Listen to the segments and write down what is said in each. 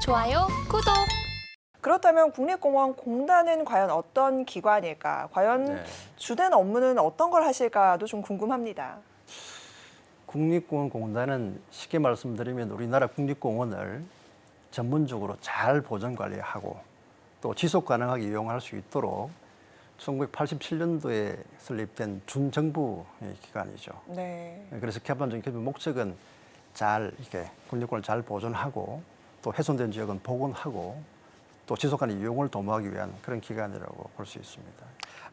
좋아요, 구독. 그렇다면 국립공원공단은 과연 어떤 기관일까? 과연 주된 업무는 어떤 걸 하실까도 좀 궁금합니다. 국립공원공단은 쉽게 말씀드리면 우리나라 국립공원을 전문적으로 잘 보존 관리하고 또 지속 가능하게 이용할 수 있도록 1987년도에 설립된 준정부 기관이죠. 네. 그래서 기본적인 목적은 잘 이렇게 국립공원을 잘 보존하고 또 훼손된 지역은 복원하고 또 지속 가능 이용을 도모하기 위한 그런 기관이라고 볼 수 있습니다.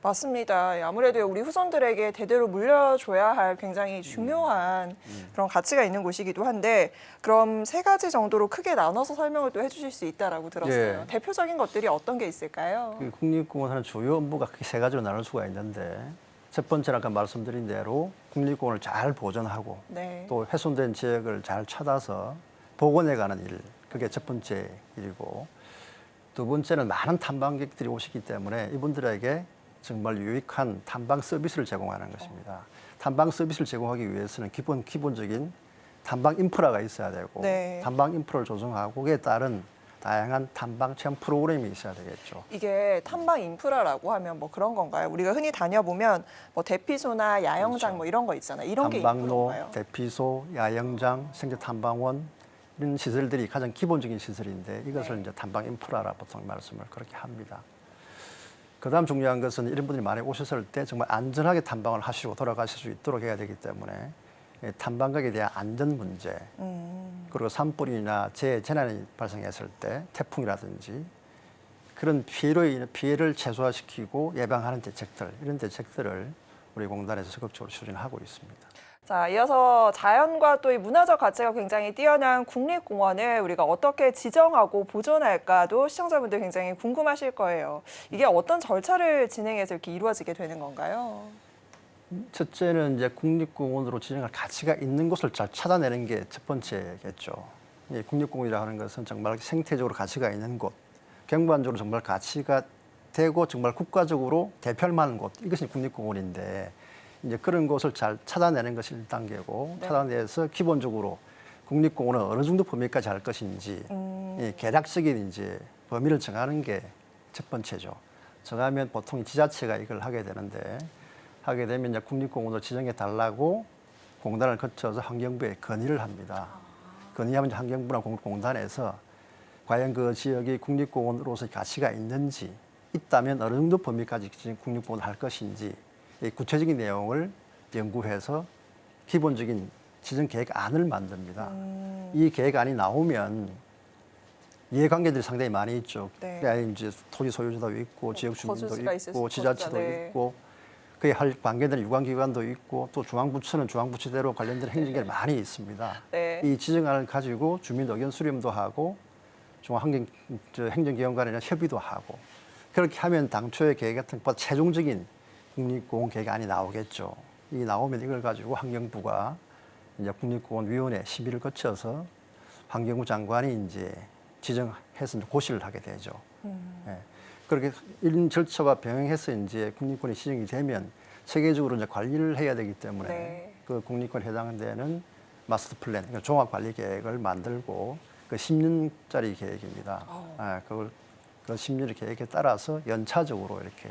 맞습니다. 아무래도 우리 후손들에게 대대로 물려줘야 할 굉장히 중요한 그런 가치가 있는 곳이기도 한데, 그럼 세 가지 정도로 크게 나눠서 설명을 또 해주실 수 있다라고 들었어요. 예. 대표적인 것들이 어떤 게 있을까요? 그 국립공원 하는 주요 업무가 크게 세 가지로 나눌 수가 있는데, 첫 번째는 아까 말씀드린 대로 국립공원을 잘 보존하고 네. 또 훼손된 지역을 잘 찾아서 복원해가는 일, 그게 첫 번째 일이고, 두 번째는 많은 탐방객들이 오시기 때문에 이분들에게 정말 유익한 탐방 서비스를 제공하는 것입니다. 탐방 서비스를 제공하기 위해서는 기본적인 탐방 인프라가 있어야 되고, 네. 탐방 인프라를 조성하고 그에 따른 다양한 탐방 체험 프로그램이 있어야 되겠죠. 이게 탐방 인프라라고 하면 뭐 그런 건가요? 우리가 흔히 다녀보면 뭐 대피소나 야영장 그렇죠. 뭐 이런 거 있잖아요. 이런 게 탐방로, 인프라인가요? 대피소, 야영장, 생태탐방원 이런 시설들이 가장 기본적인 시설인데 이것을 네. 이제 탐방 인프라라 보통 말씀을 그렇게 합니다. 그다음 중요한 것은 이런 분들이 많이 오셨을 때 정말 안전하게 탐방을 하시고 돌아가실 수 있도록 해야 되기 때문에 탐방객에 대한 안전 문제, 그리고 산불이나 재난이 발생했을 때 태풍이라든지 그런 피해로 인한 피해를 최소화시키고 예방하는 대책들, 이런 대책들을 우리 공단에서 적극적으로 추진하고 있습니다. 자, 이어서 자연과 또 이 문화적 가치가 굉장히 뛰어난 국립공원을 우리가 어떻게 지정하고 보존할까도 시청자분들 굉장히 궁금하실 거예요. 이게 어떤 절차를 진행해서 이렇게 이루어지게 되는 건가요? 첫째는 이제 국립공원으로 지정할 가치가 있는 곳을 잘 찾아내는 게 첫 번째겠죠. 이 국립공원이라고 하는 것은 정말 생태적으로 가치가 있는 곳, 경관적으로 정말 가치가 되고 정말 국가적으로 대표할 만한 곳, 이것이 국립공원인데 이제 그런 곳을 잘 찾아내는 것이 1단계고, 네. 찾아내서 기본적으로 국립공원은 어느 정도 범위까지 할 것인지 이 개략적인 이제 범위를 정하는 게 첫 번째죠. 정하면 보통 이 지자체가 이걸 하게 되는데, 하게 되면 이제 국립공원으로 지정해 달라고 공단을 거쳐서 환경부에 건의를 합니다. 건의하면 이제 환경부나 공단에서 과연 그 지역이 국립공원으로서 가치가 있는지, 있다면 어느 정도 범위까지 국립공원을 할 것인지 이 구체적인 내용을 연구해서 기본적인 지정 계획안을 만듭니다. 이 계획안이 나오면 이해관계들이 상당히 많이 있죠. 네. 이제 토지 소유자도 있고, 지역 주민도 거주지가 있을 있고, 수- 지자체도 네. 있고, 그에 할 관계되는 유관기관도 있고, 또 중앙부처는 중앙부처대로 관련된 행정계가 많이 있습니다. 네. 이 지정안을 가지고 주민 의견 수렴도 하고, 행정기관이나 협의도 하고, 그렇게 하면 당초의 계획 같은 것보다 최종적인 국립공원 계획안이 나오겠죠. 이 나오면 이걸 가지고 환경부가 이제 국립공원위원회 심의를 거쳐서 환경부 장관이 이제 지정해서 고시를 하게 되죠. 예. 그렇게 이런 절차와 병행해서 이제 국립공원이 지정이 되면 세계적으로 이제 관리를 해야 되기 때문에 네. 그 국립공원에 해당되는 마스터 플랜, 그러니까 종합 관리 계획을 만들고 그 10년짜리 계획입니다. 그걸 그 10년 계획에 따라서 연차적으로 이렇게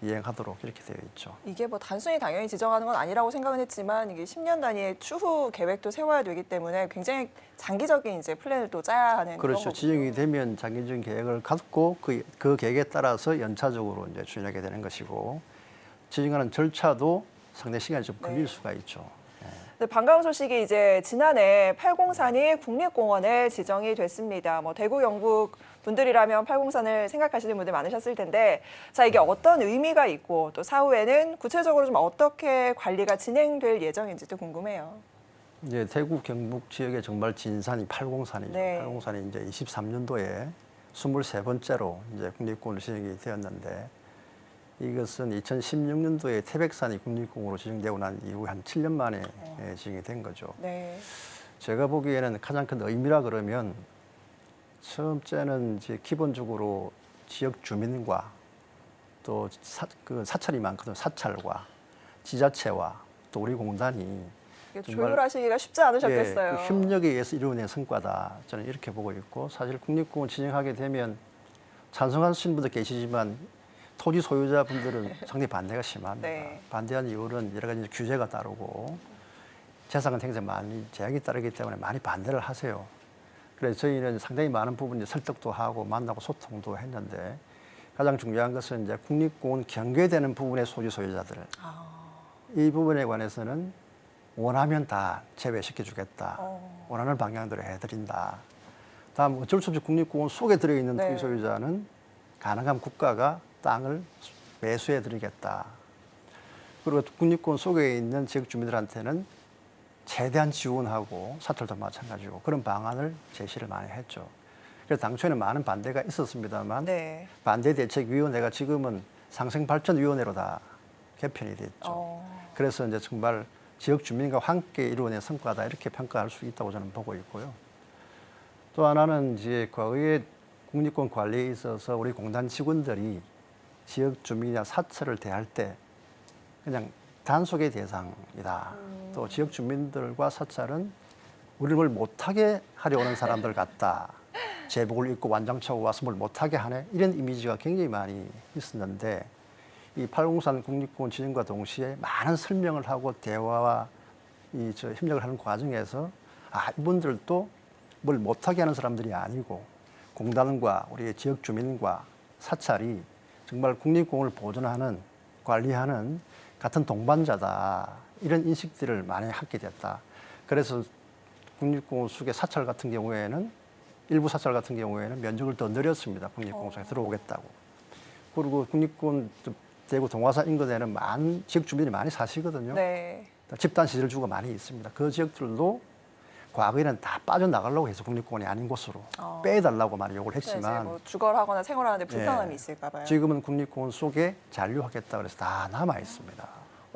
이행하도록 이렇게 되어 있죠. 이게 뭐 단순히 당연히 지정하는 건 아니라고 생각은 했지만, 이게 10년 단위의 추후 계획도 세워야 되기 때문에 굉장히 장기적인 이제 플랜을 또 짜야 하는 그런 그렇죠. 거군요. 지정이 되면 장기적인 계획을 갖고 그 계획에 따라서 연차적으로 이제 추진하게 되는 것이고, 지정하는 절차도 상당히 시간이 좀 걸릴 네. 수가 있죠. 네, 반가운 소식이 이제 지난해 팔공산이 국립공원에 지정이 됐습니다. 뭐 대구 경북 분들이라면 팔공산을 생각하시는 분들 많으셨을 텐데, 자, 이게 어떤 의미가 있고 또 사후에는 구체적으로 좀 어떻게 관리가 진행될 예정인지도 궁금해요. 이제 대구 경북 지역의 정말 진산이 팔공산이죠. 네. 팔공산이 이제 23년도에 23번째로 이제 국립공원으로 지정이 되었는데, 이것은 2016년도에 태백산이 국립공원으로 지정되고 난 이후 한 7년 만에 지정이 된 거죠. 네. 제가 보기에는 가장 큰 의미라 그러면, 처음째는 이제 기본적으로 지역 주민과 또 그 사찰이 많거든요. 사찰과 지자체와 또 우리 공단이 이게 정말 조율하시기가 쉽지 않으셨겠어요. 그 협력에 의해서 이루어낸 성과다. 저는 이렇게 보고 있고 사실 국립공원 지정하게 되면 찬성하시는 분도 계시지만 토지 소유자분들은 상당히 반대가 심합니다. 네. 반대한 이유는 여러 가지 규제가 따르고 재산 행사에 많이 제약이 따르기 때문에 많이 반대를 하세요. 그래서 저희는 상당히 많은 부분 설득도 하고 만나고 소통도 했는데 가장 중요한 것은 이제 국립공원 경계되는 부분의 소지 소유자들 이 부분에 관해서는 원하면 다 제외시켜 주겠다. 원하는 방향대로 해드린다. 다음 어쩔 수 없이 국립공원 속에 들어있는 네. 토지 소유자는 가능한 국가가 땅을 매수해 드리겠다. 그리고 국립공원 속에 있는 지역 주민들한테는 최대한 지원하고 사찰도 마찬가지고 그런 방안을 제시를 많이 했죠. 그래서 당초에는 많은 반대가 있었습니다만 네. 반대대책위원회가 지금은 상생발전위원회로 다 개편이 됐죠. 그래서 이제 정말 지역 주민과 함께 이루어낸 성과다 이렇게 평가할 수 있다고 저는 보고 있고요. 또 하나는 이제 과거에 국립공원 관리에 있어서 우리 공단 직원들이 지역 주민이나 사찰을 대할 때 그냥 단속의 대상이다. 또 지역 주민들과 사찰은 우리를 뭘 못하게 하려는 사람들 같다. 제복을 입고 완장차고 와서 뭘 못하게 하네. 이런 이미지가 굉장히 많이 있었는데 이 팔공산 국립공원 지정과 동시에 많은 설명을 하고 대화와 협력을 하는 과정에서 이분들도 뭘 못하게 하는 사람들이 아니고 공단과 우리 지역 주민과 사찰이 정말 국립공원을 보존하는 관리하는 같은 동반자다. 이런 인식들을 많이 갖게 됐다. 그래서 국립공원 속의 사찰 같은 경우에는 일부 사찰 같은 경우에는 면적을 더 늘렸습니다. 국립공원 속에 들어오겠다고. 그리고 국립공원 대구 동화산 인근에는 많은 지역 주민들이 많이 사시거든요. 네. 집단 시설주가 많이 있습니다. 그 지역들도 과거에는 다 빠져나가려고 해서 국립공원이 아닌 곳으로 빼달라고 많이 요구를 했지만 뭐 주거하거나 생활하는데 불편함이 있을까 봐요. 지금은 국립공원 속에 잔류하겠다 그래서 다 남아 있습니다.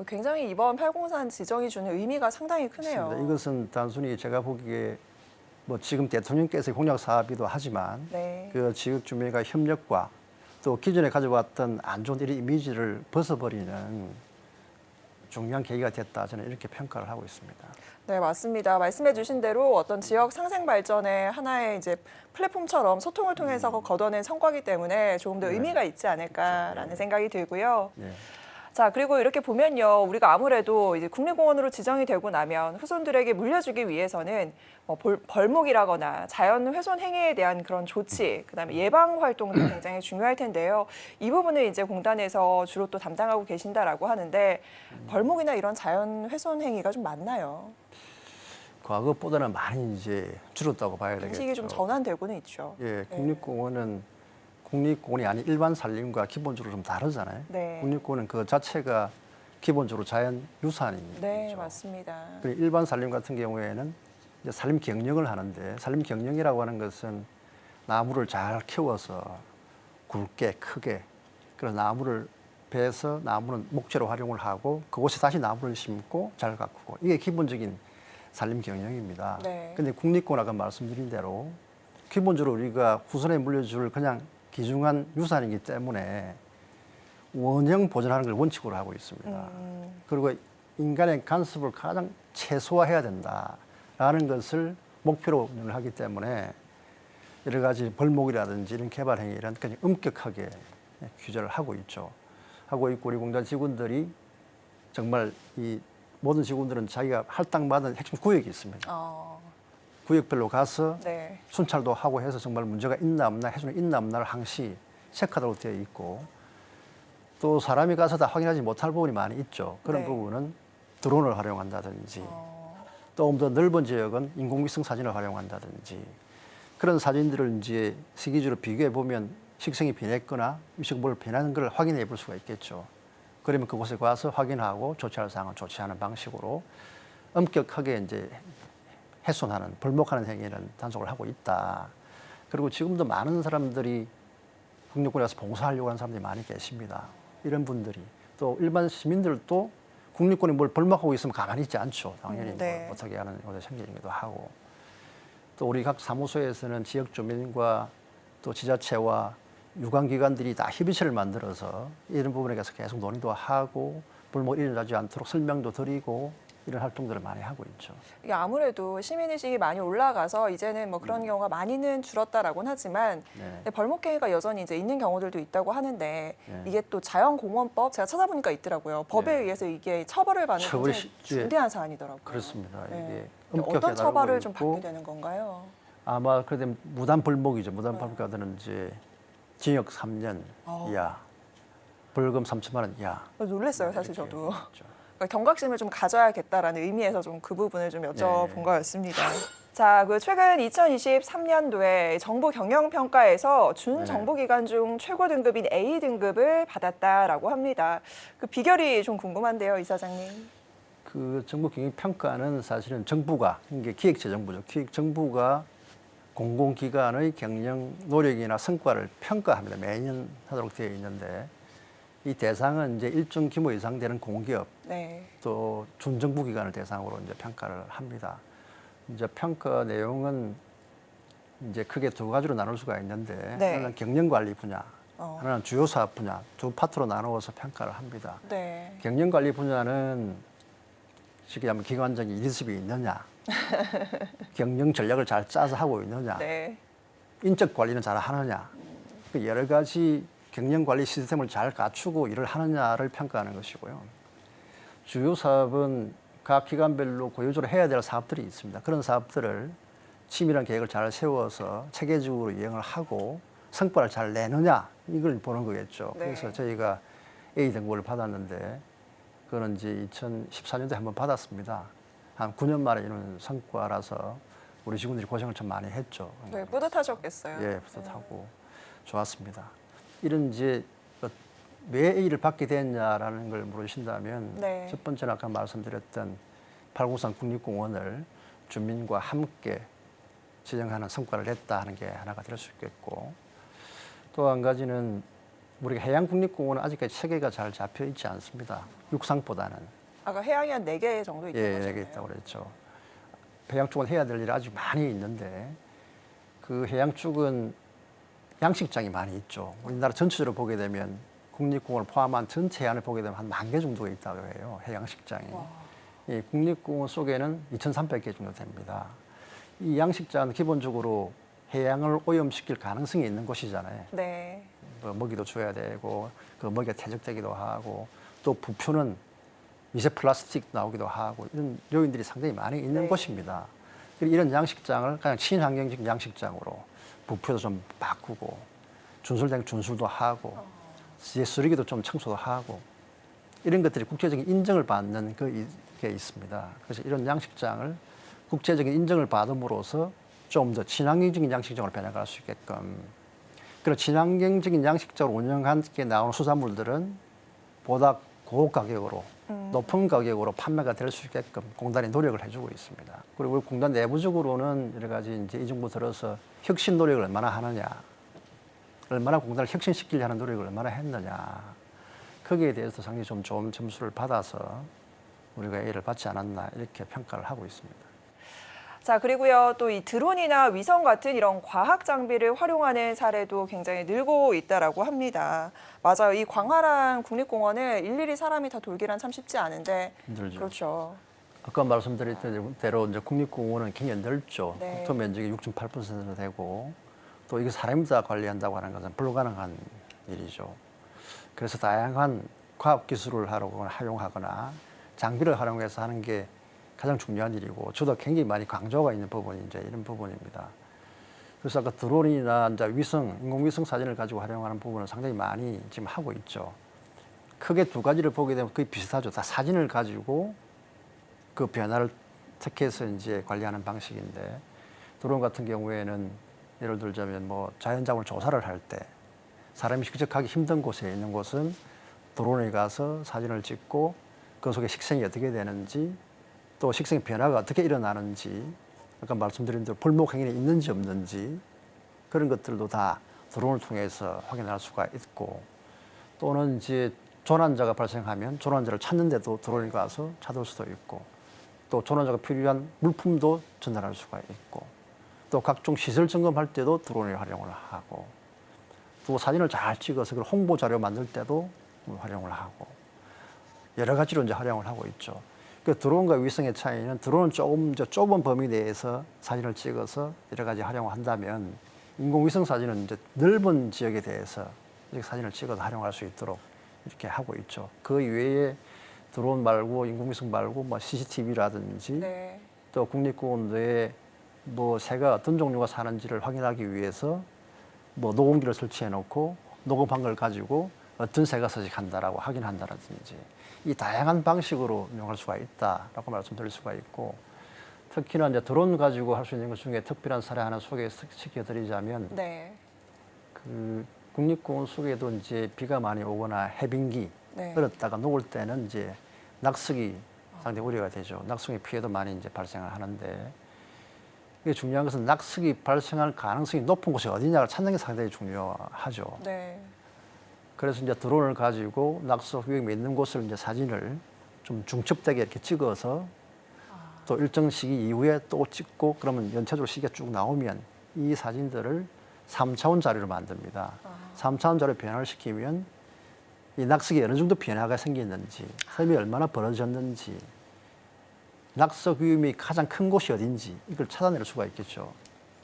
굉장히 이번 팔공산 지정이 주는 의미가 상당히 크네요. 맞습니다. 이것은 단순히 제가 보기에 뭐 지금 대통령께서 공약 사업이기도 하지만 네. 그 지역 주민과 협력과 또 기존에 가져왔던 안 좋은 이런 이미지를 벗어버리는 중요한 계기가 됐다. 저는 이렇게 평가를 하고 있습니다. 네, 맞습니다. 말씀해 주신 대로 어떤 지역 상생 발전의 하나의 이제 플랫폼처럼 소통을 통해서 거둬낸 성과이기 때문에 조금 더 의미가 있지 않을까라는 생각이 들고요. 네. 자, 그리고 이렇게 보면요. 우리가 아무래도 이제 국립공원으로 지정이 되고 나면 후손들에게 물려주기 위해서는 뭐 벌목이라거나 자연 훼손 행위에 대한 그런 조치, 그다음에 예방 활동도 굉장히 중요할 텐데요. 이 부분을 이제 공단에서 주로 또 담당하고 계신다라고 하는데 벌목이나 이런 자연 훼손 행위가 좀 많나요? 과거보다는 많이 이제 줄었다고 봐야 되겠죠. 인식이 좀 전환되고는 있죠. 예, 국립공원은 국립공원이 아닌 일반 산림과 기본적으로 좀 다르잖아요. 네. 국립공원은 그 자체가 기본적으로 자연 유산입니다. 네, 맞습니다. 일반 산림 같은 경우에는 이제 산림 경영을 하는데 산림 경영이라고 하는 것은 나무를 잘 키워서 굵게 크게 그런 나무를 베서 나무는 목재로 활용을 하고 그곳에 다시 나무를 심고 잘 가꾸고 이게 기본적인 산림 경영입니다. 네. 근데 국립공원 아까 말씀드린 대로 기본적으로 우리가 후손에 물려줄 그냥 귀중한 유산이기 때문에 원형 보존하는 걸 원칙으로 하고 있습니다. 그리고 인간의 간섭을 가장 최소화해야 된다라는 것을 목표로 운영을 하기 때문에 여러 가지 벌목이라든지 이런 개발 행위는 굉장히 엄격하게 규제를 하고 있죠. 하고 있고 우리 공단 직원들이 정말 이 모든 직원들은 자기가 할당받은 핵심 구역이 있습니다. 구역별로 가서 네. 순찰도 하고 해서 정말 문제가 있나 없나 훼손이 있나 없나를 항시 체크하도록 되어 있고 또 사람이 가서 다 확인하지 못할 부분이 많이 있죠. 그런 네. 부분은 드론을 활용한다든지 또 더 넓은 지역은 인공위성 사진을 활용한다든지 그런 사진들을 이제 시기적으로 비교해 보면 식생이 변했거나 위식물 변하는 걸 확인해 볼 수가 있겠죠. 그러면 그곳에 가서 확인하고 조치할 사항은 조치하는 방식으로 엄격하게 이제 훼손하는, 벌목하는 행위는 단속을 하고 있다. 그리고 지금도 많은 사람들이 국립공원에 가서 봉사하려고 하는 사람들이 많이 계십니다. 이런 분들이. 또 일반 시민들도 국립공원에 뭘 벌목하고 있으면 가만히 있지 않죠. 당연히 네. 뭘 못하게 하는 것이 생기기도 하고. 또 우리 각 사무소에서는 지역 주민과 또 지자체와 유관기관들이 다 협의체를 만들어서 이런 부분에 대해서 계속 논의도 하고 벌목 일어나지 않도록 설명도 드리고 이런 활동들을 많이 하고 있죠. 이게 아무래도 시민의식이 많이 올라가서 이제는 뭐 그런 경우가 많이는 줄었다라고는 하지만 네. 벌목행위가 여전히 이제 있는 경우들도 있다고 하는데 네. 이게 또 자연공원법 제가 찾아보니까 있더라고요. 법에 네. 의해서 이게 처벌을 받는 처벌이 굉장히 쉽지. 중대한 사안이더라고요. 그렇습니다. 네. 이게 엄격하게 어떤 처벌을 좀 다루고 받게 되는 건가요? 아마 그때 무단 벌목이죠. 무단 벌목하다는 이제 징역 3년 이하, 벌금 3천만 원 이하. 놀랐어요, 사실 이렇게 저도. 있죠. 그러니까 경각심을 좀 가져야겠다라는 의미에서 좀 그 부분을 좀 여쭤본 네. 거였습니다. 자, 그 최근 2023년도에 정부 경영평가에서 준정부기관 중 최고 등급인 A 등급을 받았다라고 합니다. 그 비결이 좀 궁금한데요, 이사장님. 그 정부 경영 평가는 사실은 정부가 이게 기획재정부죠. 기획정부가 공공기관의 경영 노력이나 성과를 평가합니다. 매년 하도록 되어 있는데 이 대상은 이제 일정 규모 이상 되는 공기업 네. 또 준정부 기관을 대상으로 이제 평가를 합니다. 이제 평가 내용은 이제 크게 두 가지로 나눌 수가 있는데 네. 하나는 경영관리 분야, 어. 하나는 주요 사업 분야 두 파트로 나누어서 평가를 합니다. 네. 경영관리 분야는 쉽게 하면 기관적인 리더십이 있느냐, 경영 전략을 잘 짜서 하고 있느냐, 네. 인적 관리는 잘 하느냐, 그 여러 가지 경영 관리 시스템을 잘 갖추고 일을 하느냐를 평가하는 것이고요. 주요 사업은 각 기관별로 고유적으로 해야 될 사업들이 있습니다. 그런 사업들을 치밀한 계획을 잘 세워서 체계적으로 이행을 하고 성과를 잘 내느냐 이걸 보는 거겠죠. 네. 그래서 저희가 A 등급을 받았는데 그거는 이제 2014년도에 한번 받았습니다. 한 9년 만에 이런 성과라서 우리 직원들이 고생을 좀 많이 했죠. 네, 뿌듯하셨겠어요. 예, 뿌듯하고 좋았습니다. 이런 이제 왜 A를 받게 됐냐라는 걸 물으신다면 네. 첫 번째는 아까 말씀드렸던 팔공산 국립공원을 주민과 함께 지정하는 성과를 냈다 하는 게 하나가 될 수 있겠고 또 한 가지는 우리가 해양국립공원은 아직까지 체계가 잘 잡혀 있지 않습니다. 육상보다는. 아까 해양이 한 4개 정도 있다고 예, 하셨나요? 4개 있다고 그랬죠. 해양 쪽은 해야 될 일이 아주 많이 있는데 그 해양 쪽은 양식장이 많이 있죠. 우리나라 전체적으로 보게 되면 국립공원을 포함한 전체 해안을 보게 되면 한 10,000개 정도가 있다고 해요. 해양식장이. 와. 이 국립공원 속에는 2,300개 정도 됩니다. 이 양식장은 기본적으로 해양을 오염시킬 가능성이 있는 곳이잖아요. 네. 뭐 먹이도 줘야 되고 그 먹이가 퇴적되기도 하고 또 부표는 미세 플라스틱 나오기도 하고 이런 요인들이 상당히 많이 있는 네. 곳입니다. 이런 양식장을 그냥 친환경적 양식장으로 부표도 좀 바꾸고 준술된 준술도 하고 이제 쓰레기도 좀 청소도 하고 이런 것들이 국제적인 인정을 받는 그게 있습니다. 그래서 이런 양식장을 국제적인 인정을 받음으로써 좀 더 친환경적인 양식장으로 변해갈 수 있게끔 그런 친환경적인 양식장으로 운영한 게 나오는 수산물들은 보다 고가 가격으로 높은 가격으로 판매가 될 수 있게끔 공단이 노력을 해주고 있습니다. 그리고 공단 내부적으로는 여러 가지 이제 이 정부 들어서 혁신 노력을 얼마나 하느냐, 얼마나 공단을 혁신시키려 하는 노력을 얼마나 했느냐, 거기에 대해서 상당히 좀 좋은 점수를 받아서 우리가 A를 받지 않았나 이렇게 평가를 하고 있습니다. 자, 그리고요, 또 이 드론이나 위성 같은 이런 과학 장비를 활용하는 사례도 굉장히 늘고 있다라고 합니다. 맞아요. 이 광활한 국립공원을 일일이 사람이 다 돌기란 참 쉽지 않은데. 힘들죠. 그렇죠. 아까 말씀드렸던 대로 이제 국립공원은 굉장히 넓죠. 네. 국토 면적이 6.8% 되고 또 이게 사람이 다 관리한다고 하는 것은 불가능한 일이죠. 그래서 다양한 과학 기술을 활용하거나 장비를 활용해서 하는 게 가장 중요한 일이고 저도 굉장히 많이 강조가 있는 부분이 이제 이런 부분입니다. 그래서 아까 드론이나 이제 위성, 인공위성 사진을 가지고 활용하는 부분은 상당히 많이 지금 하고 있죠. 크게 두 가지를 보게 되면 거의 비슷하죠. 다 사진을 가지고 그 변화를 특해서 이제 관리하는 방식인데 드론 같은 경우에는 예를 들자면 뭐 자연자원을 조사를 할 때 사람이 직접 가기 힘든 곳에 있는 곳은 드론에 가서 사진을 찍고 그 속에 식생이 어떻게 되는지 또 식생 변화가 어떻게 일어나는지 아까 말씀드린 대로 벌목 행위는 있는지 없는지 그런 것들도 다 드론을 통해서 확인할 수가 있고 또는 이제 조난자가 발생하면 조난자를 찾는데도 드론이 가서 찾을 수도 있고 또 조난자가 필요한 물품도 전달할 수가 있고 또 각종 시설 점검할 때도 드론을 활용을 하고 또 사진을 잘 찍어서 그걸 홍보 자료 만들 때도 활용을 하고 여러 가지로 이제 활용을 하고 있죠. 그 드론과 위성의 차이는 드론은 조금 더 좁은 범위 내에서 사진을 찍어서 여러 가지 활용한다면 인공위성 사진은 이제 넓은 지역에 대해서 이렇게 사진을 찍어서 활용할 수 있도록 이렇게 하고 있죠. 그 이외에 드론 말고 인공위성 말고 뭐 CCTV라든지 네. 또 국립공원도에 뭐 새가 어떤 종류가 사는지를 확인하기 위해서 뭐 녹음기를 설치해 놓고 녹음한 걸 가지고 어떤 새가 서식한다라고 확인한다든지 이 다양한 방식으로 이용할 수가 있다라고 말씀드릴 수가 있고 특히나 이제 드론 가지고 할 수 있는 것 중에 특별한 사례 하나 소개시켜드리자면 네. 그 국립공원 속에도 이제 비가 많이 오거나 해빙기 네. 얼었다가 녹을 때는 이제 낙석이 상당히 우려가 되죠. 낙석의 피해도 많이 이제 발생을 하는데 이게 중요한 것은 낙석이 발생할 가능성이 높은 곳이 어디냐를 찾는 게 상당히 중요하죠. 네. 그래서 이제 드론을 가지고 낙석 위험이 있는 곳을 이제 사진을 좀 중첩되게 이렇게 찍어서 또 일정 시기 이후에 또 찍고 그러면 연체적으로 시기가 쭉 나오면 이 사진들을 3차원 자료로 만듭니다. 3차원 자료 변화를 시키면 이 낙석이 어느 정도 변화가 생겼는지, 섬이 얼마나 벌어졌는지, 낙석 위험이 가장 큰 곳이 어딘지 이걸 찾아낼 수가 있겠죠.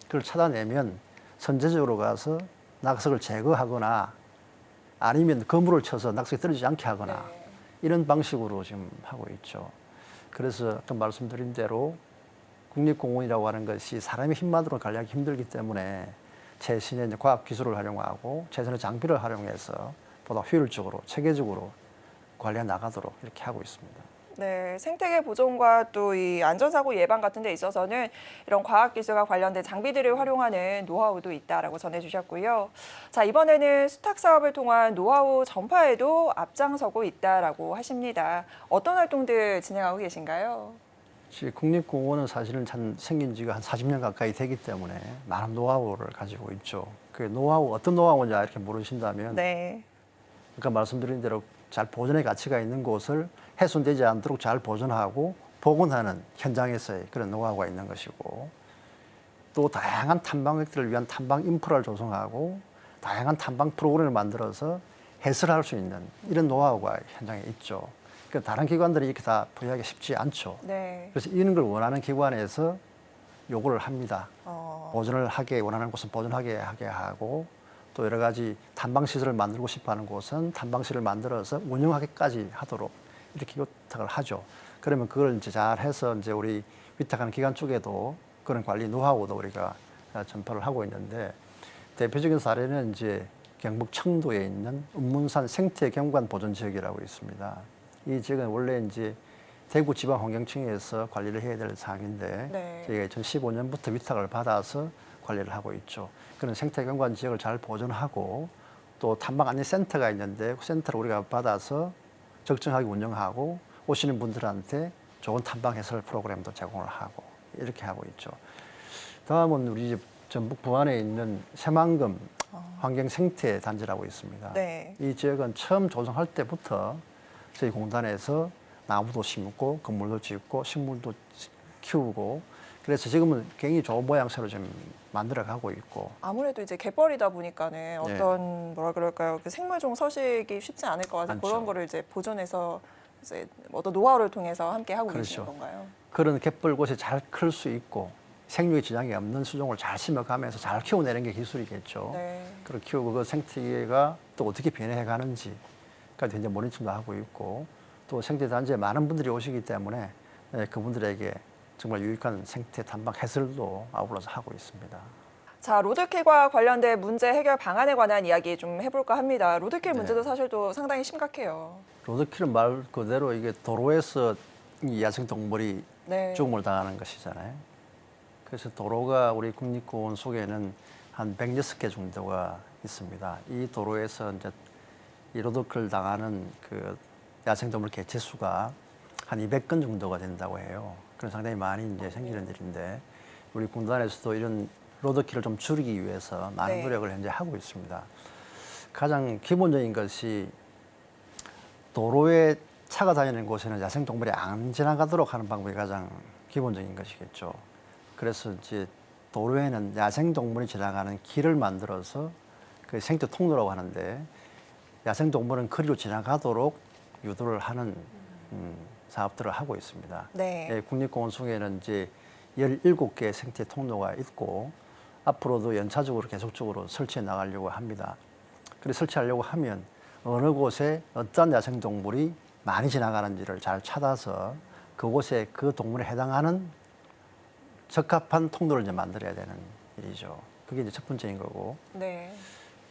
그걸 찾아내면 선제적으로 가서 낙석을 제거하거나 아니면 거물을 쳐서 낙석이 떨어지지 않게 하거나 네. 이런 방식으로 지금 하고 있죠. 그래서 아까 말씀드린 대로 국립공원이라고 하는 것이 사람의 힘만으로 관리하기 힘들기 때문에 최신의 이제 과학 기술을 활용하고 최선의 장비를 활용해서 보다 효율적으로 체계적으로 관리해 나가도록 이렇게 하고 있습니다. 네, 생태계 보존과 또 이 안전사고 예방 같은 데 있어서는 이런 과학기술과 관련된 장비들을 활용하는 노하우도 있다라고 전해주셨고요. 자, 이번에는 수탁 사업을 통한 노하우 전파에도 앞장서고 있다라고 하십니다. 어떤 활동들 진행하고 계신가요? 국립공원은 사실은 생긴 지가 한 40년 가까이 되기 때문에 많은 노하우를 가지고 있죠. 그 노하우, 어떤 노하우인지 이렇게 물으신다면 네. 아까 말씀드린 대로 잘 보존의 가치가 있는 곳을 훼손되지 않도록 잘 보존하고 복원하는 현장에서의 그런 노하우가 있는 것이고 또 다양한 탐방객들을 위한 탐방 인프라를 조성하고 다양한 탐방 프로그램을 만들어서 해설할 수 있는 이런 노하우가 현장에 있죠. 그러니까 다른 기관들이 이렇게 다 부여하기 쉽지 않죠. 네. 그래서 이런 걸 원하는 기관에서 요구를 합니다. 어, 보존을 하게 원하는 곳은 보존하게 하게 하고 또 여러 가지 탐방시설을 만들고 싶어하는 곳은 탐방시설을 만들어서 운영하기까지 하도록 이렇게 요청을 하죠. 그러면 그걸 이제 잘 해서 이제 우리 위탁하는 기관 쪽에도 그런 관리 노하우도 우리가 전파를 하고 있는데 대표적인 사례는 이제 경북 청도에 있는 운문산 생태경관 보존 지역이라고 있습니다. 이 지역은 원래 이제 대구 지방환경청에서 관리를 해야 될 사항인데 네. 저희가 2015년부터 위탁을 받아서 관리를 하고 있죠. 그런 생태경관 지역을 잘 보존하고 또 탐방안내센터가 있는데 그 센터를 우리가 받아서 적정하게 운영하고 오시는 분들한테 좋은 탐방 해설 프로그램도 제공을 하고 이렇게 하고 있죠. 다음은 우리 집 전북 부안에 있는 새만금 환경생태단지라고 있습니다. 네. 이 지역은 처음 조성할 때부터 저희 공단에서 나무도 심고 건물도 짓고 식물도 키우고 그래서 지금은 굉장히 좋은 모양새로 좀 만들어가고 있고 아무래도 이제 갯벌이다 보니까는 어떤 뭐라 그럴까요? 그 생물종 서식이 쉽지 않을 것 같아서 않죠. 그런 거를 이제 보존해서 이제 어떤 노하우를 통해서 함께 하고 계시는 그렇죠. 건가요? 그런 갯벌 곳에 잘 클 수 있고 생육에 지장이 없는 수종을 잘 심어가면서 잘 키워내는 게 기술이겠죠. 네. 그렇게 키우고 그 생태계가 또 어떻게 변해가는지까지 이제 모니터도 하고 있고 또 생태단지에 많은 분들이 오시기 때문에 그분들에게 정말 유익한 생태 탐방 해설도 아울러서 하고 있습니다. 자, 로드킬과 관련된 문제 해결 방안에 관한 이야기 좀 해볼까 합니다. 로드킬 문제도 사실 또 상당히 심각해요. 로드킬은 말 그대로 이게 도로에서 이 야생 동물이 네. 죽음을 당하는 것이잖아요. 그래서 도로가 우리 국립공원 속에는 한 106개 정도가 있습니다. 이 도로에서 이제 이 로드킬 당하는 그 야생동물 개체 수가 한 200건 정도가 된다고 해요. 그런 상당히 많이 이제 생기는 일인데 우리 공단에서도 이런 로드킬을 좀 줄이기 위해서 많은 네. 노력을 현재 하고 있습니다. 가장 기본적인 것이 도로에 차가 다니는 곳에는 야생동물이 안 지나가도록 하는 방법이 가장 기본적인 것이겠죠. 그래서 이제 도로에는 야생동물이 지나가는 길을 만들어서 그 생태 통로라고 하는데 야생동물은 거리로 지나가도록 유도를 하는 사업들을 하고 있습니다. 네. 예, 국립공원 속에는 이제 17개의 생태 통로가 있고 앞으로도 연차적으로 계속적으로 설치해 나가려고 합니다. 그래서 설치하려고 하면 어느 곳에 어떤 야생동물이 많이 지나가는지를 잘 찾아서 그곳에 그 동물에 해당하는 적합한 통로를 이제 만들어야 되는 일이죠. 그게 이제 첫 번째인 거고. 네.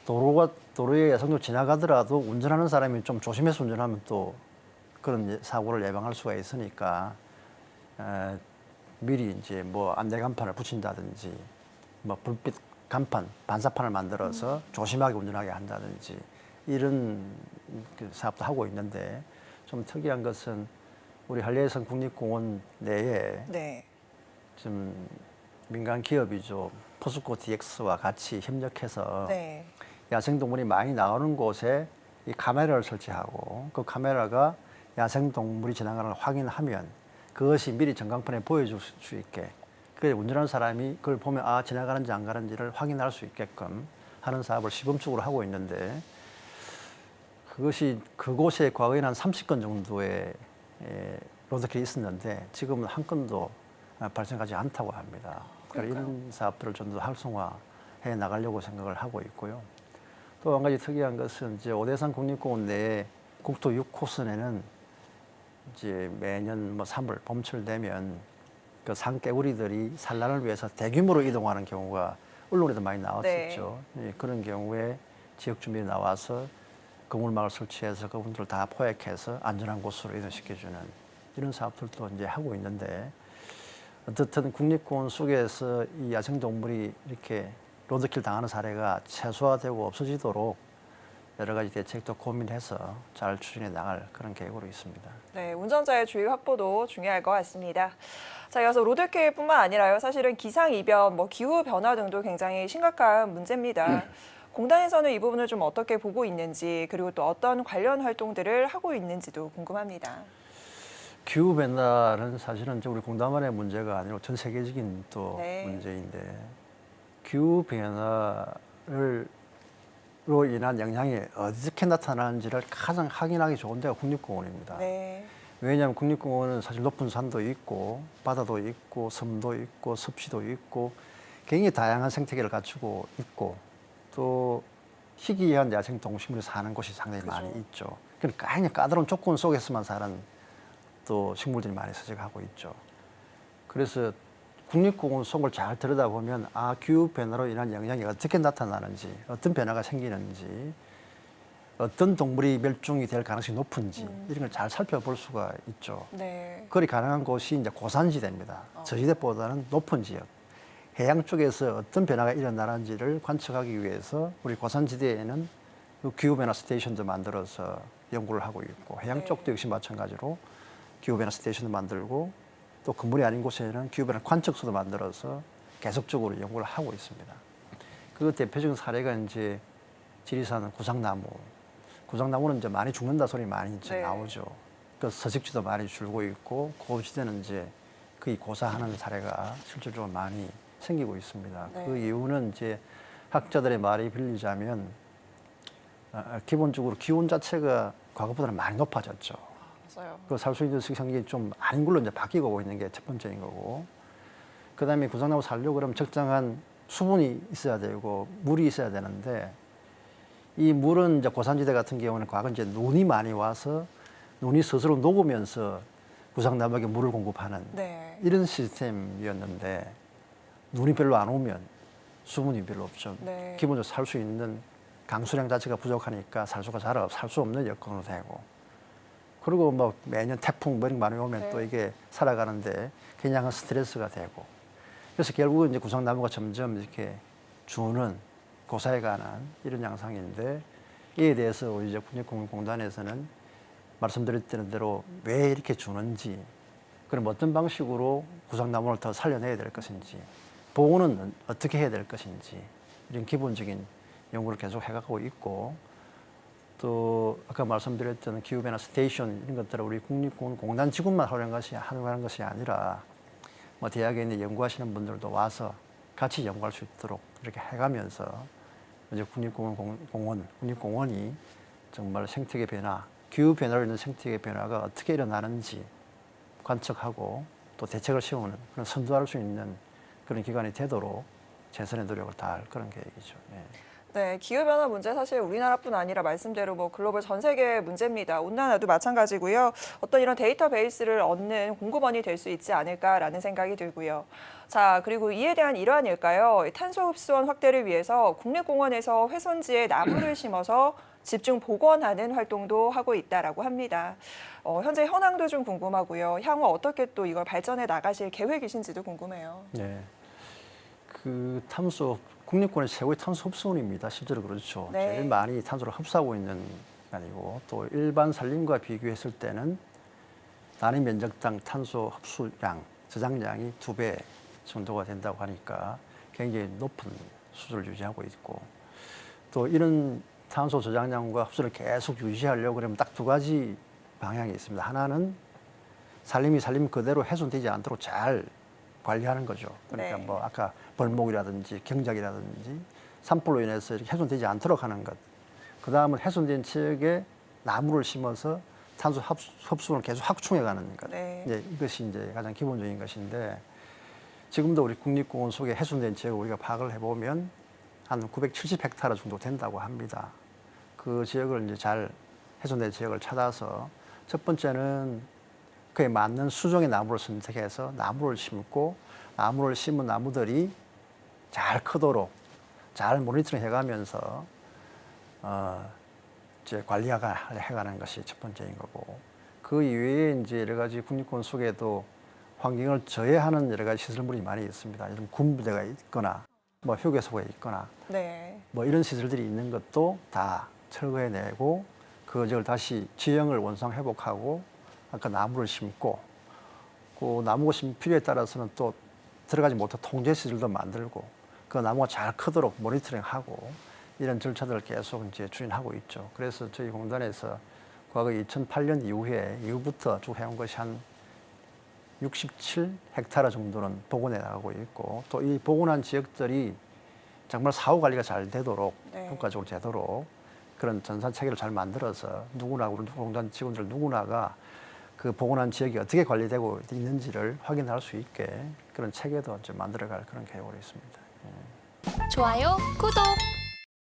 도로에 야생동물 지나가더라도 운전하는 사람이 좀 조심해서 운전하면 또 그런 사고를 예방할 수가 있으니까 미리 이제 뭐 안내 간판을 붙인다든지 뭐 불빛 간판, 반사판을 만들어서 조심하게 운전하게 한다든지 이런 그 사업도 하고 있는데 좀 특이한 것은 우리 한려해상 국립공원 내에 네. 좀 민간 기업이죠. 포스코 DX와 같이 협력해서 네. 야생동물이 야생동물이 많이 나오는 곳에 이 카메라를 설치하고 그 카메라가 야생동물이 지나가는 걸 확인하면 그것이 미리 전광판에 보여줄 수 있게 그 운전하는 사람이 그걸 보면 아 지나가는지 안 가는지를 확인할 수 있게끔 하는 사업을 시범적으로 하고 있는데 그것이 그곳에 과거에는 한 30건 정도의 로드킬이 있었는데 지금은 한 건도 발생하지 않다고 합니다. 그러니까 이런 사업들을 좀 더 활성화해 나가려고 생각을 하고 있고요. 또 한 가지 특이한 것은 이제 오대산 국립공원 내에 국토 6호선에는 이제 매년 뭐 3월 봄철 되면 그 산개구리들이 산란을 위해서 대규모로 이동하는 경우가 언론에도 많이 나왔었죠. 예, 그런 경우에 지역 주민이 나와서 거물망을 설치해서 그분들을 다 포획해서 안전한 곳으로 이동시켜주는 이런 사업들도 이제 하고 있는데 어떻든 국립공원 속에서 이 야생동물이 이렇게 로드킬 당하는 사례가 최소화되고 없어지도록 여러 가지 대책도 고민해서 잘 추진해 나갈 그런 계획으로 있습니다. 네, 운전자의 주의 확보도 중요할 것 같습니다. 자, 이어서 로드킬뿐만 아니라요. 사실은 기상이변, 기후 변화 등도 굉장히 심각한 문제입니다. 공단에서는 이 부분을 좀 어떻게 보고 있는지 그리고 또 어떤 관련 활동들을 하고 있는지도 궁금합니다. 기후 변화는 사실은 우리 공단만의 문제가 아니고 전 세계적인 또 네. 문제인데 기후 변화로 인한 영향이 어떻게 나타나는지를 가장 확인하기 좋은 데가 국립공원입니다. 네. 왜냐하면 국립공원은 사실 높은 산도 있고 바다도 있고 섬도 있고 습지도 있고 굉장히 다양한 생태계를 갖추고 있고 또 희귀한 야생 동식물이 사는 곳이 상당히 그죠. 많이 있죠. 그러니까 굉장히 까다로운 조건 속에서만 사는 또 식물들이 많이 서식하고 있죠. 그래서 국립공원 속을 잘 들여다보면 아 기후 변화로 인한 영향이 어떻게 나타나는지 어떤 변화가 생기는지 어떤 동물이 멸종이 될 가능성이 높은지 이런 걸 잘 살펴볼 수가 있죠. 네. 그리 가능한 곳이 이제 고산지대입니다. 저지대보다는 높은 지역. 해양 쪽에서 어떤 변화가 일어나는지를 관측하기 위해서 우리 고산지대에는 기후변화 스테이션도 만들어서 연구를 하고 있고 해양 네. 쪽도 역시 마찬가지로 기후변화 스테이션도 만들고 또 건물이 아닌 곳에는 기후변화 관측소도 만들어서 계속적으로 연구를 하고 있습니다. 그 대표적인 사례가 이제 지리산 구상나무. 구상나무는 이제 많이 죽는다 소리 많이 이제 네. 나오죠. 그 서식지도 많이 줄고 있고 고지대는 이제 거의 고사하는 사례가 실질적으로 많이 생기고 있습니다. 네. 그 이유는 이제 학자들의 말이 빌리자면 기본적으로 기온 자체가 과거보다는 많이 높아졌죠. 맞아요. 그 살 수 있는 환경이 좀 아닌 걸로 이제 바뀌고 있는 게 첫 번째인 거고, 그 다음에 구상나무 살려고 그러면 적정한 수분이 있어야 되고 물이 있어야 되는데 이 물은 이제 고산지대 같은 경우는 과거 이제 눈이 많이 와서 눈이 스스로 녹으면서 구상나무에게 물을 공급하는 네. 이런 시스템이었는데 눈이 별로 안 오면 수분이 별로 없죠. 네. 기본적으로 살 수 있는 강수량 자체가 부족하니까 살 수 없는 여건으로 되고 그리고 뭐 매년 태풍 이런 거 많이 오면 네. 또 이게 살아가는데 굉장한 스트레스가 되고 그래서 결국은 이제 구상나무가 점점 이렇게 주는 고사에 관한 이런 양상인데 이에 대해서 우리 이제 국립공원공단에서는 말씀드렸던 대로 왜 이렇게 주는지 그럼 어떤 방식으로 구상나무를 더 살려내야 될 것인지 보호는 어떻게 해야 될 것인지 이런 기본적인 연구를 계속 해가고 있고 또 아까 말씀드렸던 기후변화 스테이션 이런 것들을 우리 국립공원 공단 직원만 활용하는 것이 아니라 뭐 대학에 있는 연구하시는 분들도 와서 같이 연구할 수 있도록 이렇게 해가면서 이제 국립공원이 정말 생태계 변화, 기후 변화로 인한 생태계 변화가 어떻게 일어나는지 관측하고 또 대책을 세우는 그런 선도할 수 있는 그런 기관이 되도록 최선의 노력을 다할 그런 계획이죠. 예. 네, 기후변화 문제 사실 우리나라뿐 아니라 말씀대로 뭐 글로벌 전 세계 문제입니다. 온난화도 마찬가지고요. 어떤 이런 데이터베이스를 얻는 공급원이 될 수 있지 않을까라는 생각이 들고요. 자, 그리고 이에 대한 일환일까요? 탄소 흡수원 확대를 위해서 국립공원에서 훼손지에 나무를 심어서 집중 복원하는 활동도 하고 있다라고 합니다. 현재 현황도 좀 궁금하고요. 향후 어떻게 또 이걸 발전해 나가실 계획이신지도 궁금해요. 네. 그 국립공원의 최고의 탄소 흡수원입니다. 실제로 그렇죠. 네. 제일 많이 탄소를 흡수하고 있는 아니고 또 일반 산림과 비교했을 때는 단위 면적당 탄소 흡수량, 저장량이 2배 정도가 된다고 하니까 굉장히 높은 수준을 유지하고 있고 또 이런 탄소 저장량과 흡수를 계속 유지하려고 그러면 딱 2가지 방향이 있습니다. 하나는 산림이 산림 그대로 훼손되지 않도록 잘 관리하는 거죠. 그러니까 네. 뭐 아까 벌목이라든지 경작이라든지 산불로 인해서 이렇게 훼손되지 않도록 하는 것. 그 다음은 훼손된 지역에 나무를 심어서 탄소 흡수를 계속 확충해가는 것. 네. 이것이 이제 가장 기본적인 것인데 지금도 우리 국립공원 속에 훼손된 지역을 우리가 파악을 해보면 한 970헥타르 정도 된다고 합니다. 그 지역을 이제 잘 훼손된 지역을 찾아서 첫 번째는 그에 맞는 수종의 나무를 선택해서 나무를 심고 나무를 심은 나무들이 잘 크도록 잘 모니터링 해가면서 이제 관리해가는 것이 첫 번째인 거고 그 이외에 이제 여러 가지 국립공원 속에도 환경을 저해하는 여러 가지 시설물이 많이 있습니다. 이런 군부대가 있거나 뭐 휴게소가 있거나 네. 뭐 이런 시설들이 있는 것도 다 철거해내고 그걸 다시 지형을 원상 회복하고 아까 나무를 심고 그 나무가 심을 필요에 따라서는 또 들어가지 못한 통제 시설도 만들고 그 나무가 잘 크도록 모니터링하고 이런 절차들을 계속 이제 추진하고 있죠. 그래서 저희 공단에서 과거 2008년 이후부터 쭉 해온 것이 한 67헥타르 정도는 복원해 나가고 있고 또 이 복원한 지역들이 정말 사후 관리가 잘 되도록 네. 효과적으로 되도록 그런 전산 체계를 잘 만들어서 누구나 우리 공단 직원들 누구나가 그 복원한 지역이 어떻게 관리되고 있는지를 확인할 수 있게 그런 체계도 이제 만들어갈 그런 계획으로 있습니다. 좋아요, 구독!